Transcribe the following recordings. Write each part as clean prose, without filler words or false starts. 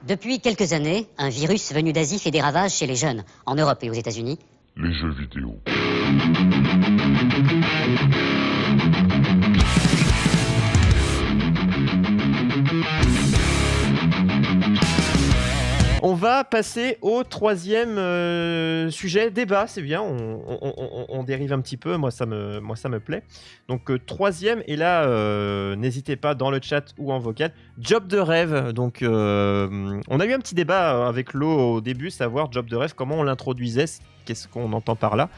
Depuis quelques années, un virus venu d'Asie fait des ravages chez les jeunes, en Europe et aux États-Unis. Les jeux vidéo. On va passer au troisième sujet, débat, c'est bien, on dérive un petit peu, moi ça me plaît. Donc troisième, et là, n'hésitez pas dans le chat ou en vocal, job de rêve. Donc on a eu un petit débat avec Lo au début, savoir job de rêve, comment on l'introduisait, qu'est-ce qu'on entend par là.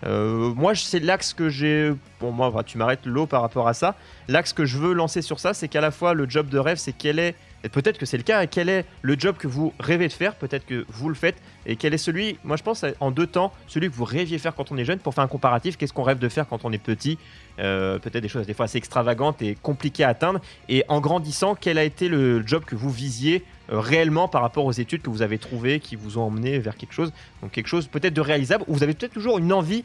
Moi, c'est l'axe que j'ai. Bon, moi, tu m'arrêtes, Lo, par rapport à ça. L'axe que je veux lancer sur ça, c'est qu'à la fois le job de rêve, c'est quel est. Et peut-être que c'est le cas. Quel est le job que vous rêvez de faire? Peut-être que vous le faites. Et quel est celui, moi je pense en deux temps, celui que vous rêviez faire quand on est jeune, pour faire un comparatif. Qu'est-ce qu'on rêve de faire quand on est petit? Peut-être des choses des fois assez extravagantes et compliquées à atteindre. Et en grandissant, quel a été le job que vous visiez réellement par rapport aux études que vous avez trouvées, qui vous ont emmené vers quelque chose? Donc quelque chose peut-être de réalisable, ou vous avez peut-être toujours une envie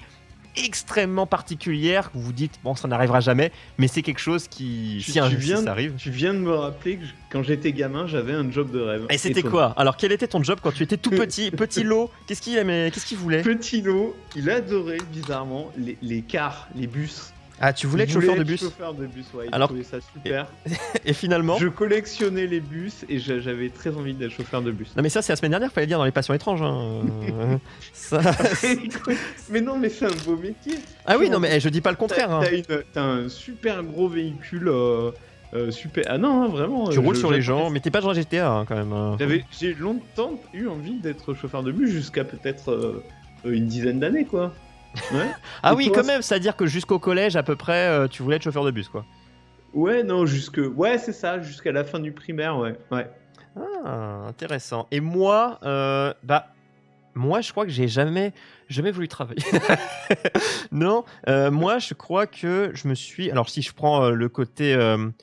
extrêmement particulière que vous vous dites bon, ça n'arrivera jamais, mais c'est quelque chose qui si ça arrive. Tu viens de me rappeler que quand j'étais gamin, j'avais un job de rêve. Et c'était quoi? Alors quel était ton job quand tu étais tout petit Lo? Qu'est-ce qu'il aimait? Qu'est-ce qu'il voulait? Petit Lo, il adorait bizarrement les cars, les bus. Ah, tu voulais être chauffeur de bus? Chauffeur de bus, ouais. Alors, trouvait ça super. Et finalement, je collectionnais les bus et j'avais très envie d'être chauffeur de bus. Non mais ça c'est la semaine dernière, fallait dire dans les passions étranges. Hein. Ça... mais non, mais c'est un beau métier. Ah oui, non mais je dis pas le contraire. T'as un super gros véhicule. Super. Ah non, hein, vraiment. Tu roules sur les gens, mais t'es pas genre GTA hein, quand même. J'ai longtemps eu envie d'être chauffeur de bus jusqu'à peut-être une dizaine d'années, quoi. Ouais. Ah oui, quand même, c'est-à-dire que jusqu'au collège à peu près, tu voulais être chauffeur de bus, quoi. Ouais, non, ouais, c'est ça, jusqu'à la fin du primaire, ouais. Ah, intéressant. Et moi, moi, je crois que j'ai jamais voulu travailler. Non, moi, je crois que je me suis. Alors, si je prends le côté,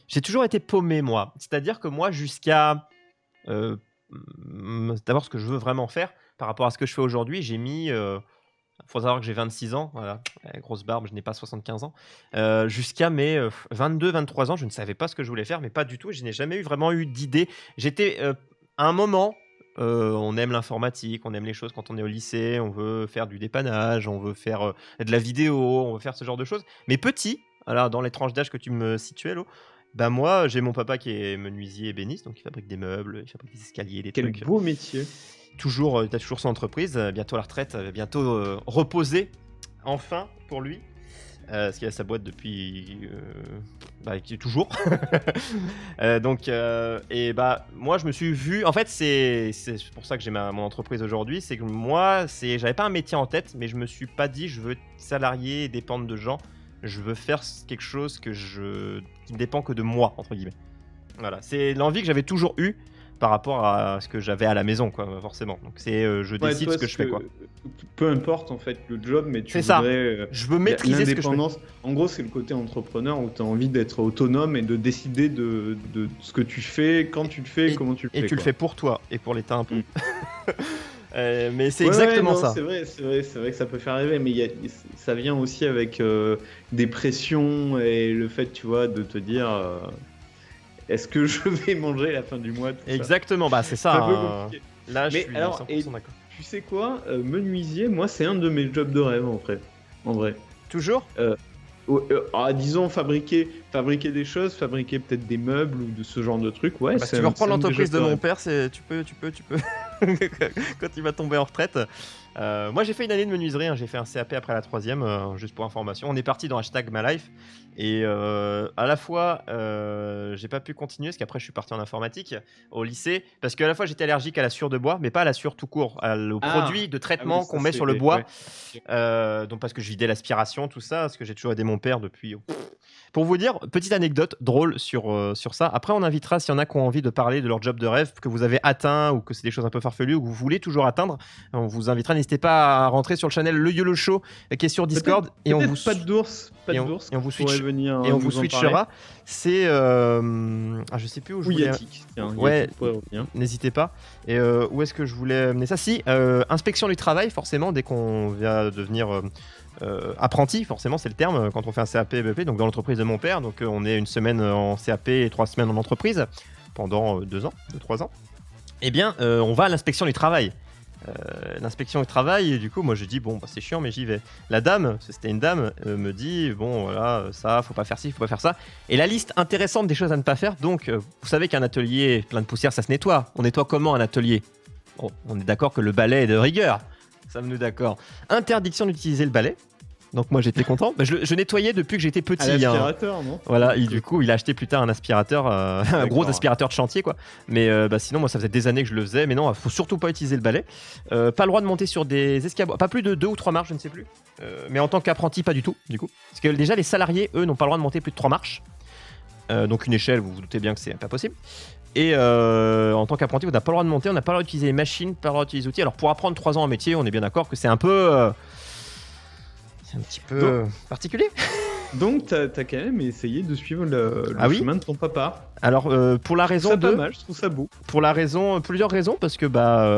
j'ai toujours été paumé, moi. C'est-à-dire que moi, jusqu'à d'abord ce que je veux vraiment faire par rapport à ce que je fais aujourd'hui, j'ai mis. Faut savoir que j'ai 26 ans, voilà, grosse barbe, je n'ai pas 75 ans. Jusqu'à mes 22-23 ans, je ne savais pas ce que je voulais faire, mais pas du tout. Je n'ai jamais vraiment eu d'idée. J'étais à un moment, on aime l'informatique, on aime les choses quand on est au lycée, on veut faire du dépannage, on veut faire de la vidéo, on veut faire ce genre de choses. Mais petit, alors dans les tranches d'âge que tu me situais, Lo, bah moi, j'ai mon papa qui est menuisier ébéniste, donc il fabrique des meubles, il fabrique des escaliers, des trucs. Quel beau métier. T'as toujours son entreprise, bientôt la retraite, bientôt reposée, enfin pour lui, parce qu'il a sa boîte depuis toujours. Et moi je me suis vu, en fait c'est pour ça que j'ai mon entreprise aujourd'hui, c'est que moi j'avais pas un métier en tête, mais je me suis pas dit je veux être salarié et dépendre de gens, je veux faire quelque chose qui ne dépend que de moi entre guillemets. Voilà, c'est l'envie que j'avais toujours eue par rapport à ce que j'avais à la maison, quoi, forcément. Donc c'est, je décide ce que je fais, quoi. Peu importe en fait le job, mais tu voudrais. Je veux maîtriser ce que je fais. En gros, c'est le côté entrepreneur où tu as envie d'être autonome et de décider de ce que tu fais, quand tu le fais, comment tu le fais. Et tu le fais pour toi et pour l'État un peu. Mais c'est exactement ça. C'est vrai que ça peut faire rêver, mais ça vient aussi avec des pressions et le fait, tu vois, de te dire. Est-ce que je vais manger à la fin du mois? Exactement, c'est ça. Là, je suis 100% d'accord. Tu sais quoi, menuisier, moi, c'est un de mes jobs de rêve, en vrai. Toujours disons, fabriquer des choses, fabriquer peut-être des meubles ou de ce genre de trucs, ouais. Si tu veux reprendre l'entreprise de mon père, tu peux. Quand il va tomber en retraite. Moi, j'ai fait une année de menuiserie, hein. J'ai fait un CAP après la troisième, juste pour information. On est parti dans #MyLife. Et à la fois, j'ai pas pu continuer, parce qu'après, je suis parti en informatique au lycée. Parce qu'à la fois, j'étais allergique à la sciure de bois, mais pas à la sciure tout court, au produit de traitement qu'on met sur le bois. Ouais. Donc, parce que je vidais l'aspiration, tout ça, parce que j'ai toujours aidé mon père depuis. Pour vous dire, petite anecdote drôle sur ça. Après, on invitera, s'il y en a qui ont envie de parler de leur job de rêve, que vous avez atteint, ou que c'est des choses un peu farfelues, ou que vous voulez toujours atteindre. On vous invitera. N'hésitez pas à rentrer sur le channel Le YOLO Show, qui est sur Discord. Et on vous pas d'ours. Et on vous switchera. C'est je sais plus où je voulais. Ouais, n'hésitez pas. Et où est-ce que je voulais mener ça? Si, inspection du travail, forcément, dès qu'on vient devenir apprenti, forcément, c'est le terme quand on fait un CAP BEP, donc dans l'entreprise de mon père. Donc on est une semaine en CAP et 3 semaines en entreprise pendant 2 ans, 2-3 ans. eh bien, on va à l'inspection du travail. L'inspection du travail, et du coup, moi je dis, bon, bah, c'est chiant, mais j'y vais. La dame, c'était une dame, me dit, bon, voilà, ça, faut pas faire ci, faut pas faire ça. Et la liste intéressante des choses à ne pas faire, donc, vous savez qu'un atelier plein de poussière, ça se nettoie. On nettoie comment un atelier? Bon, on est d'accord que le balai est de rigueur. Sommes-nous d'accord? Interdiction d'utiliser le balai. Donc moi j'étais content. Bah, je nettoyais depuis que j'étais petit. À l'aspirateur, non? Voilà, et du coup il a acheté plus tard un aspirateur, un gros aspirateur de chantier quoi. Mais sinon moi ça faisait des années que je le faisais. Mais non, faut surtout pas utiliser le balai. Pas le droit de monter sur des escabeaux, pas plus de 2 ou 3 marches, je ne sais plus. Mais en tant qu'apprenti pas du tout, du coup. Parce que déjà les salariés eux n'ont pas le droit de monter plus de 3 marches. Donc une échelle, vous vous doutez bien que c'est pas possible. Et en tant qu'apprenti, on n'a pas le droit de monter, on n'a pas le droit d'utiliser les machines, pas le droit d'utiliser les outils. Alors pour apprendre 3 ans en métier, on est bien d'accord que c'est un peu... c'est un petit peu particulier. Donc t'as quand même essayé de suivre le chemin de ton papa. Alors pour la raison pas mal, je trouve ça beau. Pour plusieurs raisons, parce que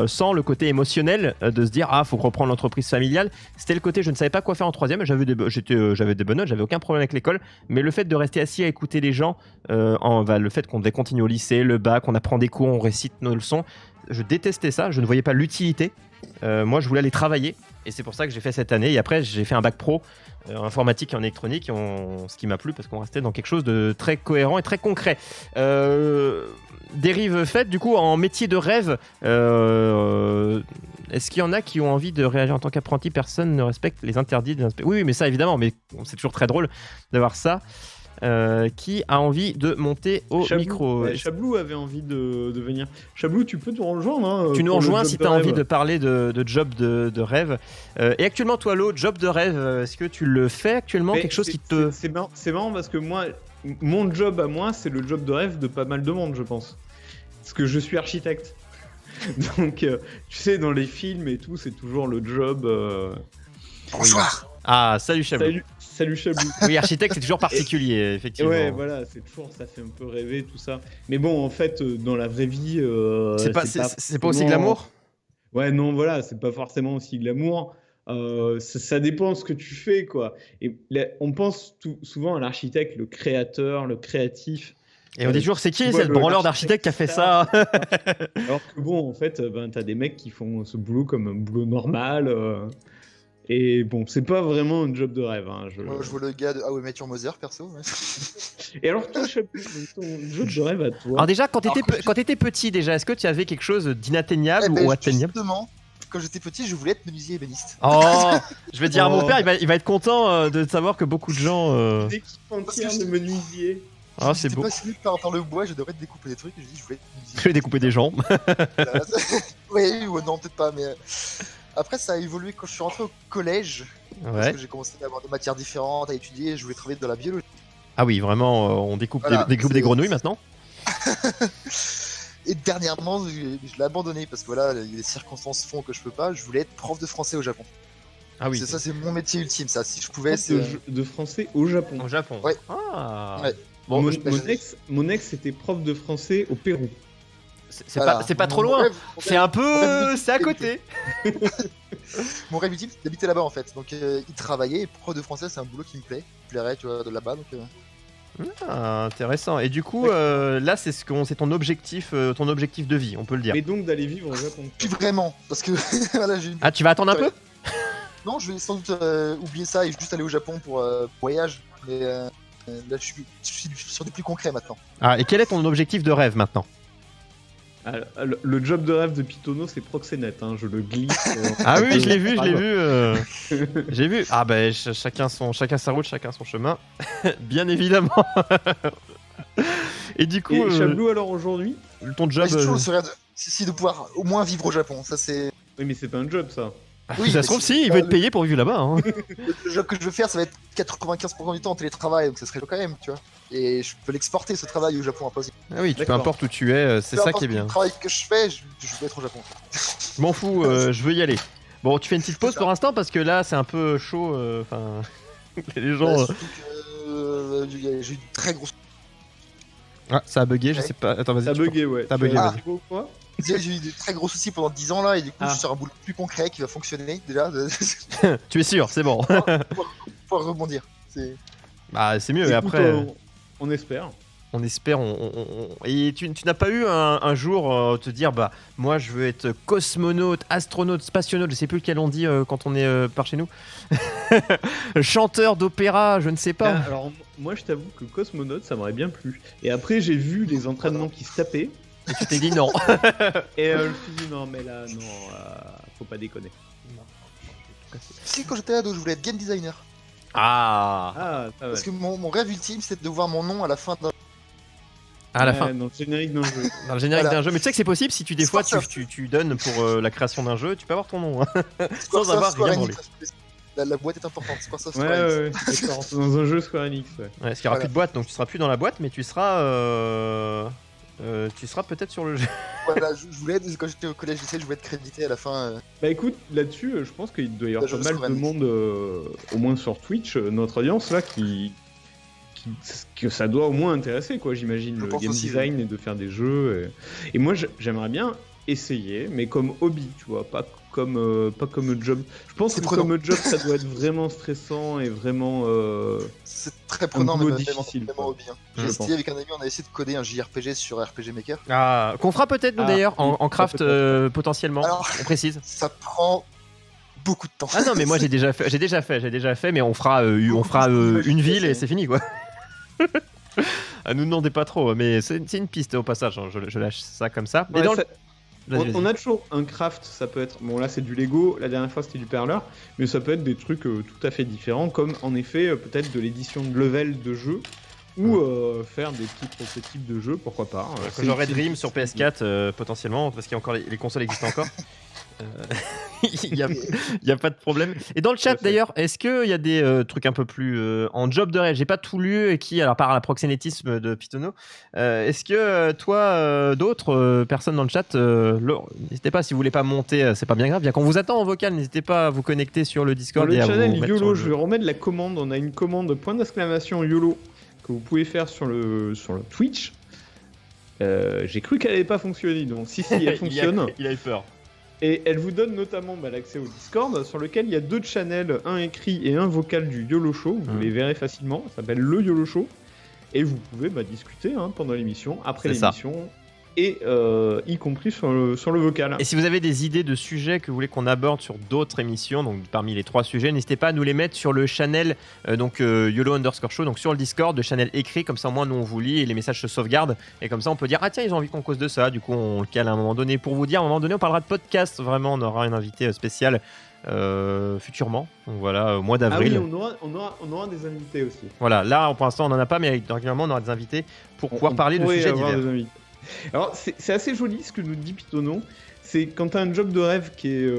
sans le côté émotionnel de se dire faut reprendre l'entreprise familiale, c'était le côté je ne savais pas quoi faire en troisième, j'avais des bonnes notes, j'avais aucun problème avec l'école, mais le fait de rester assis à écouter les gens, le fait qu'on devait continuer au lycée, le bac, on apprend des cours, on récite nos leçons, je détestais ça, je ne voyais pas l'utilité. Moi je voulais aller travailler et c'est pour ça que j'ai fait cette année, et après j'ai fait un bac pro en informatique et en électronique, ce qui m'a plu parce qu'on restait dans quelque chose de très cohérent et très concret. Dérive faite du coup en métier de rêve, est-ce qu'il y en a qui ont envie de réagir en tant qu'apprenti? Personne ne respecte les interdits des inspecteurs. Oui mais ça évidemment, mais c'est toujours très drôle d'avoir ça. Qui a envie de monter au micro? Chablou avait envie de venir. Chablou, tu peux nous rejoindre. Hein, tu nous rejoins si tu as envie de parler de job de rêve. Et actuellement, toi, Lo, job de rêve, est-ce que tu le fais actuellement? Quelque chose qui te... C'est marrant parce que moi, mon job à moi, c'est le job de rêve de pas mal de monde, je pense. Parce que je suis architecte. Donc, tu sais, dans les films et tout, c'est toujours le job... Bonsoir. Ah, salut Chablou. Salut Chablou. Oui, architecte, c'est toujours particulier, effectivement. Ouais, voilà, c'est toujours, ça fait un peu rêver, tout ça. Mais bon, en fait, dans la vraie vie... c'est pas aussi glamour? Ouais, non, voilà, c'est pas forcément aussi glamour. Ça dépend de ce que tu fais, quoi. Et on pense souvent à l'architecte, le créateur, le créatif. Et on dit toujours, c'est qui cette branleur d'architecte qui a fait ça? Alors que bon, en fait, t'as des mecs qui font ce boulot comme un boulot normal. Et bon, c'est pas vraiment un job de rêve. Hein, Moi, je vois le gars de How I Met Your Mother, perso. Ouais. Et alors, toi, ton job de rêve à toi? Alors déjà, quand t'étais petit, déjà, est-ce que tu avais quelque chose d'inatteignable ou atteignable? Justement, quand j'étais petit, je voulais être menuisier ébéniste. Oh, je vais dire à mon père, il va être content de savoir que beaucoup de gens... Des équipes entières de menuisiers. Ah, c'est beau. Je suis passionné par le bois, j'adorais découper des trucs, et je dis je voulais être menuisier. Je vais découper des gens. Oui, ou non, peut-être pas, mais... Après, ça a évolué quand je suis rentré au collège. Ouais. Parce que j'ai commencé à avoir des matières différentes, à étudier, je voulais travailler dans la biologie. Ah oui, vraiment, on découpe des grenouilles maintenant. Et dernièrement, je l'ai abandonné parce que voilà, les circonstances font que je peux pas. Je voulais être prof de français au Japon. Ah oui. Ça, c'est mon métier ultime, ça. Si je pouvais, de français au Japon. Au Japon. Ouais. Ah. Ouais. Bon, mon ex était prof de français au Pérou. C'est pas trop loin. C'est un peu, c'est à côté. Mon rêve ultime, c'est d'habiter là-bas en fait. Donc, il travaillait. Et prof de français, c'est un boulot qui me plaît. Qui me plairait, tu vois, de là-bas. Donc. Ah, intéressant. Et du coup, là, c'est ton objectif de vie, on peut le dire. Et donc d'aller vivre au Japon. Plus vraiment, parce que voilà, j'ai. Ah, tu vas attendre un peu? Non, je vais sans doute oublier ça et juste aller au Japon pour voyage. Mais là, je suis sur du plus concret maintenant. Ah, et quel est ton objectif de rêve maintenant? Le job de rêve de Pitonno, c'est proxénète, hein, je le glisse. Ah oui, je l'ai vu. J'ai vu. Ah bah chacun sa route, chacun son chemin, bien évidemment. Et du coup, et Chablou, alors aujourd'hui, ton job, c'est toujours le serait de pouvoir au moins vivre au Japon. Ça c'est. Oui, mais c'est pas un job, ça. Oui, ça se trouve si, il veut être payé pour vivre là-bas. Hein. Le job que je veux faire, ça va être 95% du temps en télétravail, donc ça serait quand même, tu vois. Et je peux l'exporter ce travail au Japon impossible. Ah oui, peu importe où tu es, c'est ça qui est bien. Le travail que je fais, je veux être au Japon. Je m'en fous, je veux y aller. Bon, tu fais une petite pause pour l'instant parce que là c'est un peu chaud. Enfin, les gens. J'ai eu une très grosse. Ah, ça a bugué, je sais pas. Attends, vas-y. Ça a bugué, ouais. T'as bugué, vas-y. Quoi? J'ai eu des très gros soucis pendant 10 ans là, et du coup, je suis sur un boulot plus concret qui va fonctionner déjà. Tu es sûr, c'est bon. Pour rebondir. Bah, c'est mieux, Écoute, et après. On espère. On espère. Et tu n'as pas eu un jour te dire bah moi je veux être cosmonaute, astronaute, spationaute, je sais plus lequel on dit quand on est par chez nous. Chanteur d'opéra, je ne sais pas. Alors moi je t'avoue que cosmonaute ça m'aurait bien plu. Et après j'ai vu les entraînements qui se tapaient. Et tu t'es dit non. Et je me suis dit non mais là non, faut pas déconner. Si quand j'étais ado, je voulais être game designer. Ah. Ah, ça va. Parce que mon rêve ultime, c'était de voir mon nom à la fin d'un. À la fin. Dans le générique d'un jeu. Dans le générique Voilà. d'un jeu. Mais tu sais que c'est possible si des fois tu donnes pour la création d'un jeu, tu peux avoir ton nom. Sans avoir rien branlé. La boîte est importante. Squaresoft, Ouais, Square Enix. ouais, d'accord. Dans un jeu Square Enix, ouais. Ouais, parce qu'il n'y aura Voilà. plus de boîte, donc tu seras plus dans la boîte, mais tu seras peut-être sur le jeu. Voilà, je voulais être, quand j'étais au collège lycée, je voulais être crédité à la fin. Bah écoute, là-dessus, je pense qu'il doit y avoir Bah, pas je mal Square de Enix. monde, au moins sur Twitch, notre audience là, que ça doit au moins intéresser, quoi, j'imagine, Je le pense game aussi, design et de faire des jeux. Et moi, j'aimerais bien essayer, mais comme hobby, tu vois, pas comme job. Je pense C'est que prenant. comme job, ça doit être vraiment stressant et vraiment. C'est très prenant, boulot même difficile, même quoi. en hobby. Hein. Je J'ai pense. essayé avec un ami, on a essayé de coder un JRPG sur RPG Maker. Ah, qu'on fera peut-être nous Ah, d'ailleurs oui, en craft peut-être. potentiellement. Alors- On précise. Ça prend beaucoup de temps. Ah non, mais moi j'ai déjà fait, mais on fera une ville et c'est fini quoi. Ah, nous demandez pas trop, mais c'est une piste au passage. Hein, je lâche ça comme ça. Mais Ouais, dans ça- Vas-y, on a toujours un craft, ça peut être. Bon, là c'est du Lego, la dernière fois c'était du perleur, mais ça peut être des trucs tout à fait différents, comme en effet peut-être de l'édition de level de jeu, ou faire des petits prototypes de jeux, pourquoi pas. que j'aurai Dream sur PS4 potentiellement, parce qu'il y a encore les consoles existent encore. Il y a pas de problème. Et dans le chat Tout à fait. d'ailleurs, est-ce qu'il y a des trucs un peu plus en job de rêve? J'ai pas tout lu et qui, alors par la proxénétisme de Pitonneau, est-ce que toi, d'autres personnes dans le chat, n'hésitez pas si vous voulez pas monter, c'est pas bien grave. Bien qu'on vous attend en vocal, n'hésitez pas à vous connecter sur le Sur Discord le et à vous channel mettre sur YOLO, le je jeu. vais remettre la commande. On a une commande point d'exclamation YOLO que vous pouvez faire sur le Twitch. J'ai cru qu'elle n'allait pas fonctionner, donc si elle fonctionne. Il a eu peur. Et elle vous donne notamment l'accès au Discord, sur lequel il y a 2 channels, un écrit et un vocal du YOLO Show. Vous les verrez facilement, ça s'appelle le YOLO Show. Et vous pouvez discuter pendant l'émission, après C'est ça. l'émission, et y compris sur le vocal. Et si vous avez des idées de sujets que vous voulez qu'on aborde sur d'autres émissions, donc parmi les 3 sujets, n'hésitez pas à nous les mettre sur le channel YOLO_show, donc sur le Discord, le channel écrit, comme ça au moins nous on vous lit et les messages se sauvegardent, et comme ça on peut dire ah tiens ils ont envie qu'on cause de ça, du coup on le cale à un moment donné pour vous dire, à un moment donné on parlera de podcast, vraiment on aura un invité spécial futurement, donc voilà au mois Ah d'avril. oui, on aura des invités aussi. Voilà, là pour l'instant on n'en a pas, mais régulièrement on aura des invités pour pouvoir On parler de pourrait sujets avoir divers. des invités. Alors, c'est assez joli ce que nous dit Pitonneau. C'est quand t'as un job de rêve qui est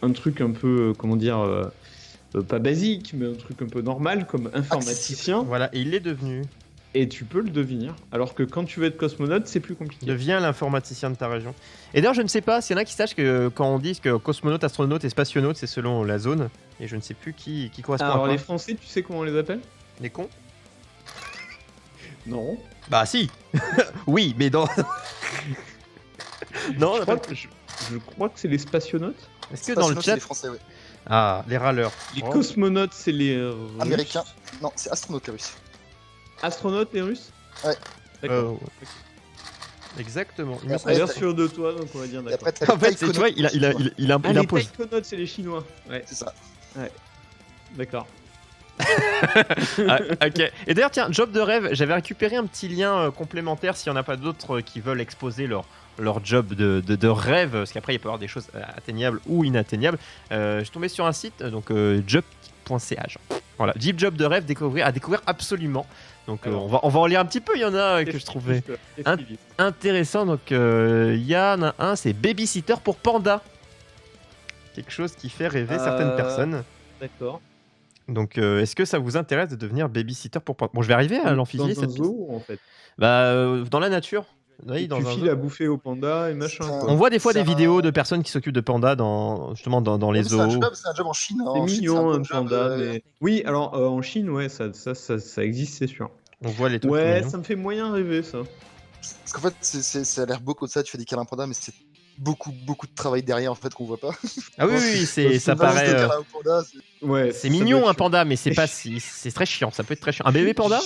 un truc un peu, pas basique, mais un truc un peu normal, comme informaticien, Voilà, et il l'est devenu. et tu peux le devenir. Alors que quand tu veux être cosmonaute, c'est plus compliqué. Deviens l'informaticien de ta région. Et d'ailleurs, je ne sais pas s'il y en a qui sachent que quand on dit que cosmonaute, astronaute et spationaute, c'est selon la zone. Et je ne sais plus qui correspond Alors, à quoi. les Français, tu sais comment on les appelle? Les cons. Non. Bah si. Oui, mais dans. Non, Je crois que c'est les spationautes. est-ce que dans le Spationautes, c'est chat. les Français, ouais. Ah, les râleurs. Les Oh. cosmonautes, c'est les Russes. Américains. Non, c'est astronaute les Russes. Astronautes, les Russes. Ouais. D'accord. Exactement. Il Et me après, À l'air t'as- sûr de toi, donc on va dire Et d'accord. après, t'as En fait, les c'est, tu vois, il Ah, les impose. taïkonautes, c'est les Chinois. Ouais, C'est ça. d'accord. Ah, ok. Et d'ailleurs, tiens, job de rêve, j'avais récupéré un petit lien complémentaire s'il n'y en a pas d'autres qui veulent exposer leur job de rêve, parce qu'après il peut y avoir des choses atteignables ou inatteignables. Je suis tombé sur un site, donc job.ch. Voilà, Jeep Job de rêve à découvrir absolument. Donc Alors. on va en lire un petit peu, il y en a que je trouvais intéressant. Donc il y en a un, c'est babysitter pour panda. Quelque chose qui fait rêver certaines personnes. D'accord. Donc est-ce que ça vous intéresse de devenir babysitter pour panda? Bon, je vais arriver à l'amphibie. Dans un zoo, en fait. Dans la nature. Oui, Et dans tu un files zoo. à bouffer aux pandas et machin. C'est un- quoi. On voit des fois C'est des vidéos de personnes qui s'occupent de pandas dans les C'est un zoos. job, c'est un job en Chine. C'est En Chine, mignon, un un bon job, panda. Mais... Oui, alors en Chine, ouais, ça existe, c'est sûr. On voit les trucs Ouais, mignons. ça me fait moyen rêver, ça. Parce qu'en fait, ça a l'air beau comme ça, tu fais des câlins panda, mais c'est beaucoup de travail derrière en fait qu'on voit pas. Ah oui, ça Juste paraît. des câlins au panda, Ouais, C'est ça mignon doit un être panda, mais c'est très chiant. Ça peut être très chiant. Un bébé panda?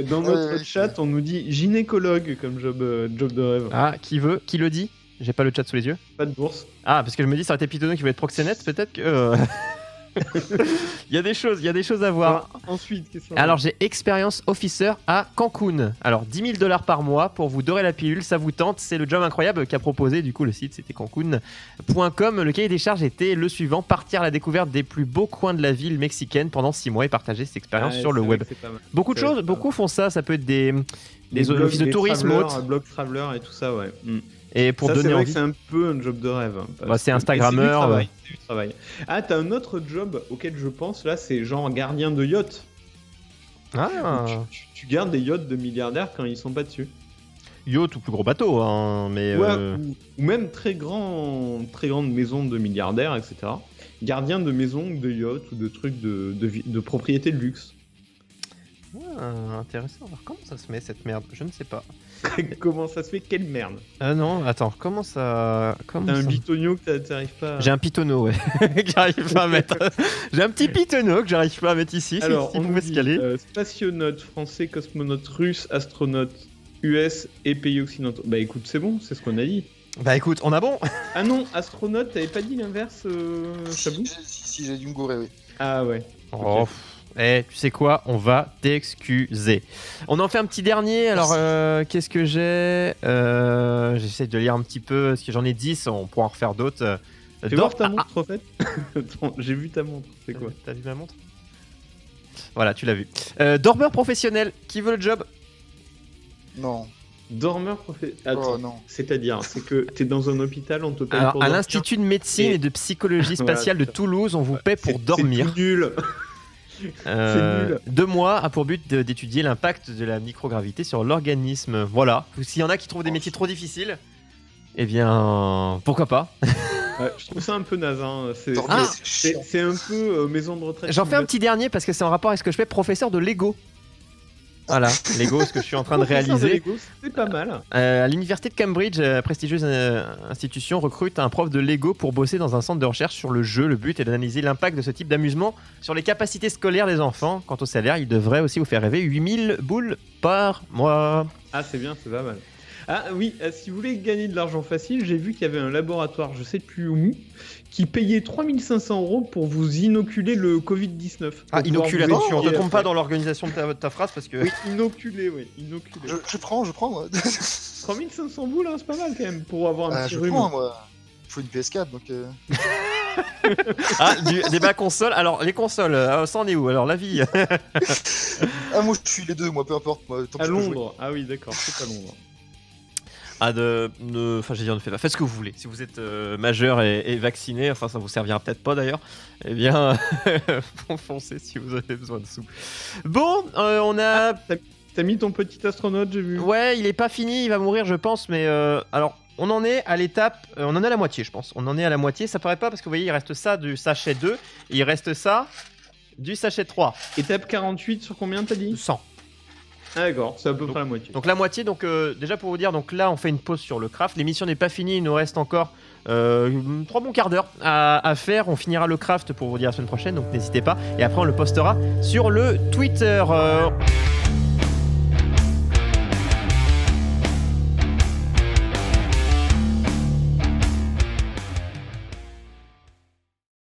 Dans notre chat, on nous dit gynécologue comme job de rêve. Ah, qui le dit? J'ai pas le chat sous les yeux. Pas de bourse. Ah, parce que je me dis, ça aurait été Pitonneau qui voulait être proxénète, peut-être que... il y a des choses à voir. Ensuite, qu'est-ce qu'on Alors, j'ai Experience Officer à Cancun. Alors, $10,000 par mois pour vous dorer la pilule, ça vous tente. C'est le job incroyable qu'a proposé, du coup, le site, c'était cancun.com. Le cahier des charges était le suivant: partir à la découverte des plus beaux coins de la ville mexicaine pendant 6 mois et partager cette expérience sur le web. Beaucoup de choses, beaucoup font ça. Ça peut être des offices de tourisme, blog traveler et tout ça, ouais. Et pour ça, donner c'est vrai envie. que c'est un peu un job de rêve. C'est Instagrammeur. C'est du travail. Ah, t'as un autre job auquel je pense là, c'est genre gardien de yacht. Ah. Tu gardes des yachts de milliardaires quand ils sont pas dessus. Yacht ou plus gros bateau, hein, mais. Ouais, ou même très grande maison de milliardaires, etc. Gardien de maison, de yacht ou de trucs de propriété de luxe. Ah, intéressant. Alors, comment ça se met cette merde? Je ne sais pas. Comment ça se fait? Quelle merde! Ah non, attends, comment ça. T'as un bitonio que t'arrives pas à... J'ai un pitonneau, ouais, que j'arrive pas à mettre. J'ai un petit pitonneau que j'arrive pas à mettre ici. Alors, on on pouvait dit, se caler. Spationaute français, cosmonaute russe, astronaute US et pays occidentaux. Bah écoute, c'est bon, c'est ce qu'on a dit. Bah écoute, on a bon. Ah non, astronaute, t'avais pas dit l'inverse, Chabou? Si, j'ai dû me gourer, oui. Ah ouais. Oh. Ok. Tu sais quoi? On va t'excuser. On en fait un petit dernier. Alors, qu'est-ce que j'ai? J'essaie de lire un petit peu, parce que j'en ai 10. On pourra en refaire d'autres. Fais voir ta montre, en fait. Attends, j'ai vu ta montre. C'est quoi? T'as vu ma montre? Voilà, tu l'as vu. Dormeur professionnel. Qui veut le job? Non. Dormeur professionnel. Oh non. C'est-à-dire, c'est que t'es dans un hôpital, on te paye Alors, pour à dormir. l'Institut de médecine et de psychologie spatiale de Toulouse, on vous paie pour dormir. C'est nul. C'est nul. 2 mois a pour but d'étudier l'impact de la microgravité sur l'organisme. Voilà. S'il y en a qui trouvent des métiers trop difficiles, eh bien, pourquoi pas? Ouais, je trouve ça un peu naze. Hein. Dormir, C'est un peu maison de retraite. J'en fais un petit dernier parce que c'est en rapport avec ce que je fais, professeur de Lego. Voilà, Lego, ce que je suis en train de réaliser. Lego, c'est pas mal. À l'université de Cambridge, prestigieuse institution, recrute un prof de Lego pour bosser dans un centre de recherche sur le jeu. Le but est d'analyser l'impact de ce type d'amusement sur les capacités scolaires des enfants. Quant au salaire, il devrait aussi vous faire rêver 8000 boules par mois. Ah, c'est bien, c'est pas mal. Ah oui, si vous voulez gagner de l'argent facile, j'ai vu qu'il y avait un laboratoire, je sais plus où, qui payait 3500 € pour vous inoculer le Covid-19. Ah, inoculer, attention, ne te trompe pas dans dans l'organisation de ta phrase parce que... Oui, inoculer, oui, inoculer. Je prends, moi. 3500 boules, hein, c'est pas mal quand même pour avoir un petit Je rhume. prends, moi. Il faut une PS4, donc... Ah, débat console. Alors, les consoles, ça en est où? Alors, la vie. Ah, moi, je suis les deux, moi, peu importe. Moi, tant que À je peux jouer. Londres. Ah oui, d'accord, c'est à Londres. Enfin, j'ai dit, ne faites pas. Faites ce que vous voulez. Si vous êtes majeur et vacciné, enfin, ça vous servira peut-être pas d'ailleurs. Eh bien, foncez si vous avez besoin de sous. Bon, on a. T'as mis ton petit astronaute, j'ai vu. Ouais, il est pas fini, il va mourir, je pense. Mais alors, on en est à l'étape. On en est à la moitié, je pense. On en est à la moitié. Ça paraît pas parce que vous voyez, il reste ça du sachet 2 et il reste ça du sachet 3. Étape 48 sur combien t'as dit? 100. Ah d'accord, c'est à peu près la moitié. Donc la moitié, donc déjà pour vous dire, donc là on fait une pause sur le craft. L'émission n'est pas finie, il nous reste encore 3 bons quarts d'heure à faire. On finira le craft pour vous dire la semaine prochaine, donc n'hésitez pas. Et après on le postera sur le Twitter.